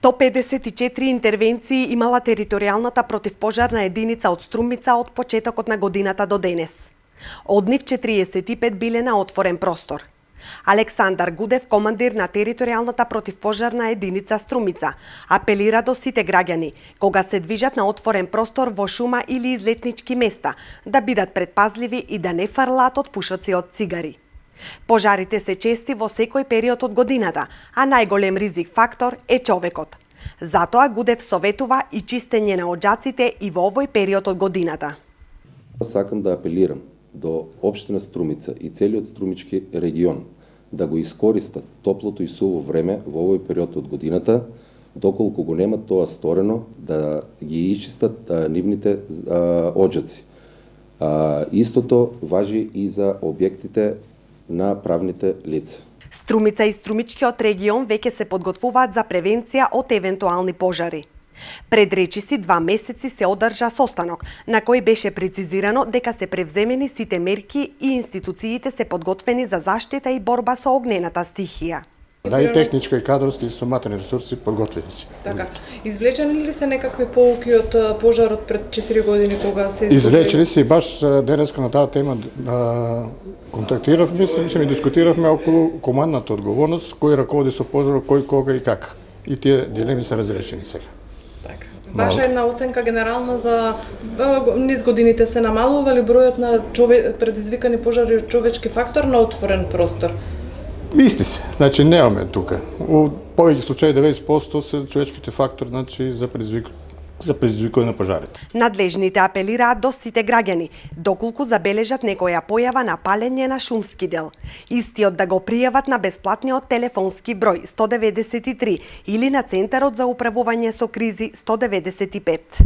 154 интервенции имала територијалната противпожарна единица од Струмица од почетокот на годината до денес. Од нив 45 биле на отворен простор. Александар Гудев, командир на територијалната противпожарна единица Струмица, апелира до сите граѓани, кога се движат на отворен простор во шума или излетнички места, да бидат предпазливи и да не фрлаат од пушоци од цигари. Пожарите се чести во секој период од годината, а најголем ризик фактор е човекот. Затоа Гудев советува и чистење на оџаците и во овој период од годината. Сакам да апелирам до општина Струмица и целиот струмички регион да го искористат топлото и суво време во овој период од годината, доколку го немат тоа сторено, да ги исчистат нивните оџаци. Истото важи и за објектите на правните лица. Струмица и струмичкиот регион веќе се подготвуваат за превенција од евентуални пожари. Пред речиси 2 месеци се одржа состанок, на кој беше прецизирано дека се превземени сите мерки и институциите се подготвени за заштита и борба со огнената стихија. Да, и техничко и кадровски и со материјални ресурси подготвени се. Така. Извлечени ли се некакви поуки од пожарот пред 4 години кога се извлечени се и баш денеска на таа тема контактиравме се, и дискутиравме околу командната одговорност, кој раководи со пожарот, кој, кога и како. И тие дилеми се разрешени сега. Така. Ваша една оценка генерална за низ годините се намалува ли бројот на предизвикани пожари од човечки фактор на отворен простор? Исти се, значи немаме тука. У повеќе случаи 90% се човечките фактор, значи за предизвикување на пожарите. Надлежните апелираат до сите граѓани, доколку забележат некоја појава на палење на шумски дел. Истиот да го пријават на бесплатниот телефонски број 193 или на Центарот за управување со кризи 195.